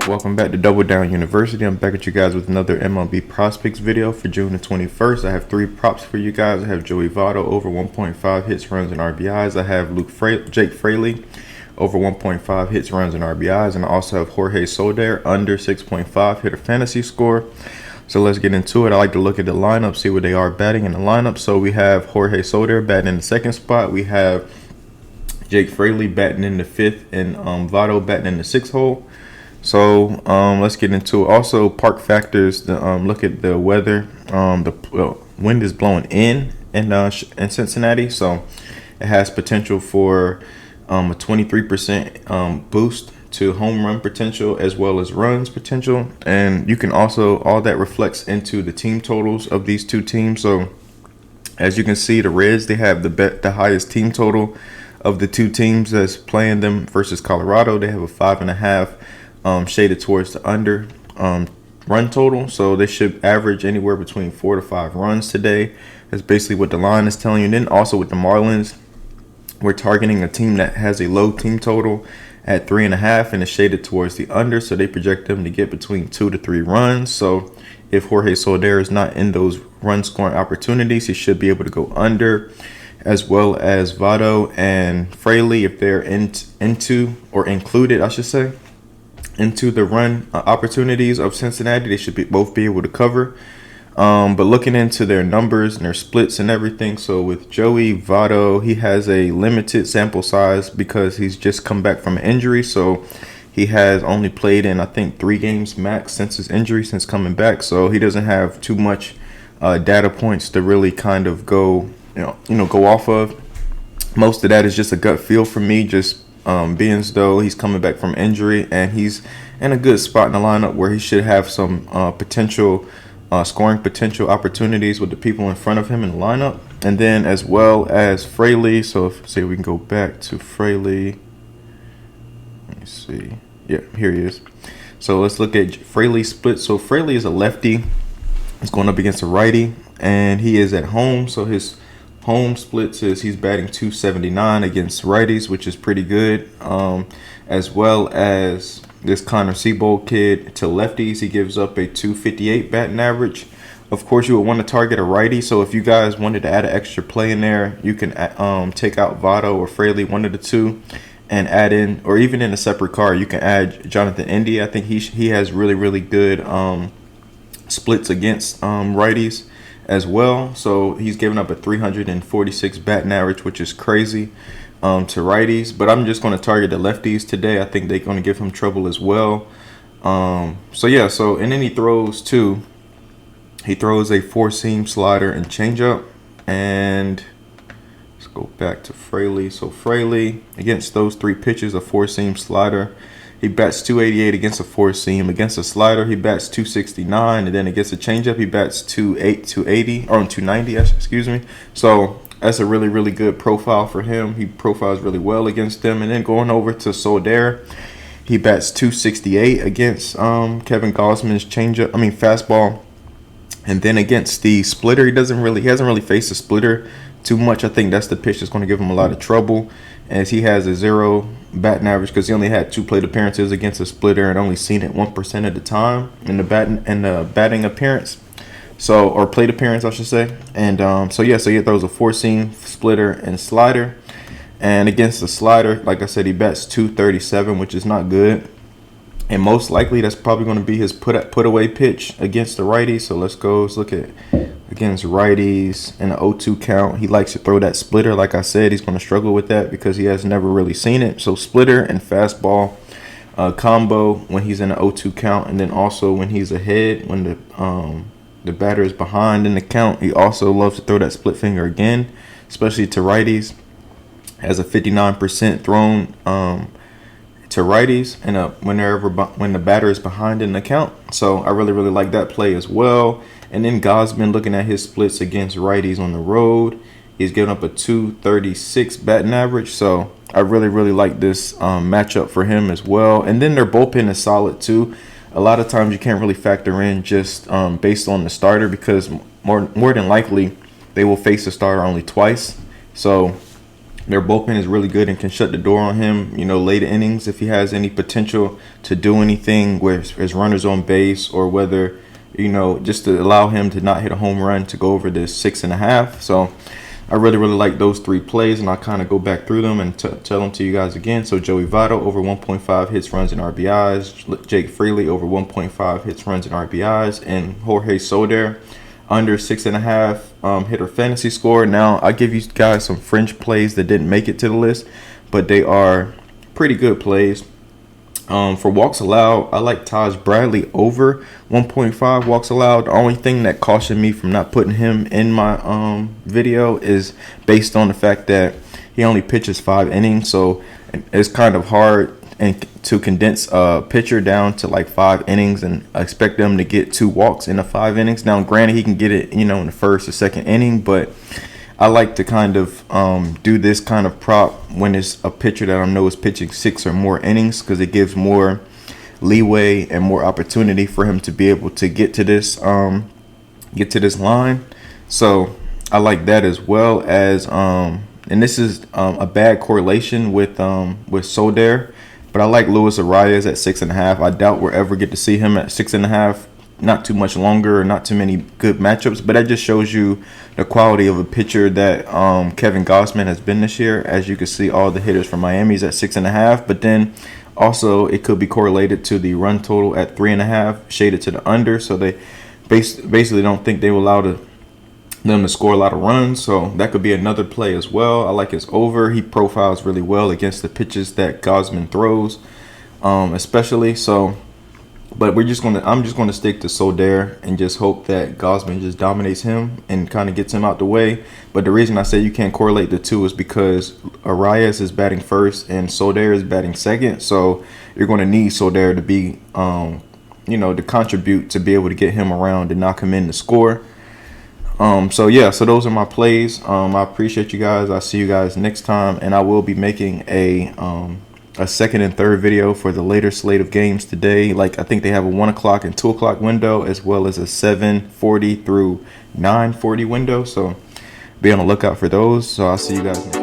Welcome back to Double Down University. I'm back at you guys with another MLB PrizePicks video for June the 21st. I have three props for you guys. I have Joey Votto over 1.5 hits, runs, and RBIs. I have Jake Fraley over 1.5 hits, runs, and RBIs. And I also have Jorge Soler under 6.5 hitter fantasy score. So let's get into it. I like to look at the lineup, see where they are batting in the lineup. So we have Jorge Soler batting in the second spot. We have Jake Fraley batting in the fifth, and Votto batting in the sixth hole. So let's get into it. Also, park factors. Look at the weather. The wind is blowing in Cincinnati, so it has potential for a 23% boost to home run potential as well as runs potential. And you can also, all that reflects into the team totals of these two teams. So as you can see, the Reds, they have the highest team total of the two teams that's playing them versus Colorado. They have a 5.5. Shaded towards the under run total, so they should average anywhere between 4 to 5 runs today. That's basically what the line is telling you. And then also with the Marlins, we're targeting a team that has a low team total at 3.5 and is shaded towards the under, so they project them to get between 2 to 3 runs. So if Jorge Soler is not in those run scoring opportunities, he should be able to go under, as well as Votto and Fraley if they're into or included, I should say, into the run opportunities of Cincinnati. They should both be able to cover. But looking into their numbers and their splits and everything, so with Joey Votto, he has a limited sample size because he's just come back from an injury. So he has only played in, I think, 3 games max since his injury, since coming back. So he doesn't have too much data points to really kind of go off of. Most of that is just a gut feel for me, just being as though he's coming back from injury and he's in a good spot in the lineup where he should have some potential scoring potential opportunities with the people in front of him in the lineup. And then as well as Fraley. So if say we can go back to Fraley. Let me see. Yeah, here he is. So let's look at Fraley's split. So Fraley is a lefty. He's going up against a righty, and he is at home. So his home splits is he's batting .279 against righties, which is pretty good. As well as this Connor Seabold kid to lefties, he gives up a .258 batting average. Of course, you would want to target a righty. So if you guys wanted to add an extra play in there, you can take out Votto or Fraley, one of the two, and add in, or even in a separate card, you can add Jonathan India. I think he has really good splits against righties as well. So he's given up a 346 batting average, which is crazy to righties. But I'm just going to target the lefties today. I think they're going to give him trouble as well. And then he throws too. He throws a 4-seam slider and changeup. And let's go back to Fraley. So Fraley, against those 3 pitches, a 4-seam slider, he bats .288 against a 4-seam. Against a slider, he bats .269, and then against a changeup, he bats .290. Excuse me. So that's a really good profile for him. He profiles really well against them. And then going over to Soler, he bats .268 against Kevin Gausman's fastball. And then against the splitter, he hasn't really faced a splitter too much. I think that's the pitch that's going to give him a lot of trouble, as he has a 0 batting average because he only had 2 plate appearances against a splitter and only seen it 1% of the time in the batting appearance. So, or plate appearance, I should say. And so he throws a 4-seam splitter and slider. And against the slider, like I said, he bats .237, which is not good. And most likely that's probably going to be his put away pitch against the righty. So let's look at against righties in an 0-2 count. He likes to throw that splitter. Like I said, he's going to struggle with that because he has never really seen it. So splitter and fastball combo when he's in an 0-2 count, and then also when he's ahead, when the batter is behind in the count, he also loves to throw that split finger again, especially to righties. Has a 59% thrown to righties and when the batter is behind in the count. So I really like that play as well. And then Gausman, looking at his splits against righties on the road, he's giving up a .236 batting average. So I really like this matchup for him as well. And then their bullpen is solid too. A lot of times you can't really factor in just based on the starter, because more than likely they will face the starter only twice. So Their bullpen is really good and can shut the door on him, you know, late innings if he has any potential to do anything with his runners on base, or whether, you know, just to allow him to not hit a home run to go over this 6.5. So I really like those 3 plays, and I'll kind of go back through them and tell them to you guys again. So Joey Votto over 1.5 hits, runs, and RBIs. Jake Fraley over 1.5 hits, runs, and RBIs. And Jorge Soler under 6.5 hitter fantasy score. Now, I'll give you guys some fringe plays that didn't make it to the list, but they are pretty good plays. For walks allowed, I like Taj Bradley over 1.5 walks allowed. The only thing that cautioned me from not putting him in my video is based on the fact that he only pitches 5 innings, so it's kind of hard to condense a pitcher down to like 5 innings and expect them to get 2 walks in the 5 innings. Now, granted, he can get it, you know, in the first or second inning, but I like to kind of do this kind of prop when it's a pitcher that I know is pitching 6 or more innings, because it gives more leeway and more opportunity for him to be able to get to this line. So I like that, as well as and this is a bad correlation with Soler, but I like Luis Arias at 6.5. I doubt we'll ever get to see him at 6.5. Not too much longer, not too many good matchups, but that just shows you the quality of a pitcher that Kevin Gausman has been this year. As you can see, all the hitters from Miami's at 6.5, but then also it could be correlated to the run total at 3.5, shaded to the under, so they basically don't think they will allow them to score a lot of runs, so that could be another play as well. I like his over. He profiles really well against the pitches that Gausman throws, especially. So, but I'm just gonna stick to Soler and just hope that Gausman just dominates him and kind of gets him out the way. But the reason I say you can't correlate the two is because Arias is batting first and Soler is batting second, so you're going to need Soler to be, to contribute to be able to get him around and knock him in to score. So those are my plays. I appreciate you guys. I'll see you guys next time, and I will be making a second and third video for the later slate of games today. Like, I think they have a 1 o'clock and 2 o'clock window, as well as a 7:40 through 9:40 window. So be on the lookout for those. So I'll see you guys next time.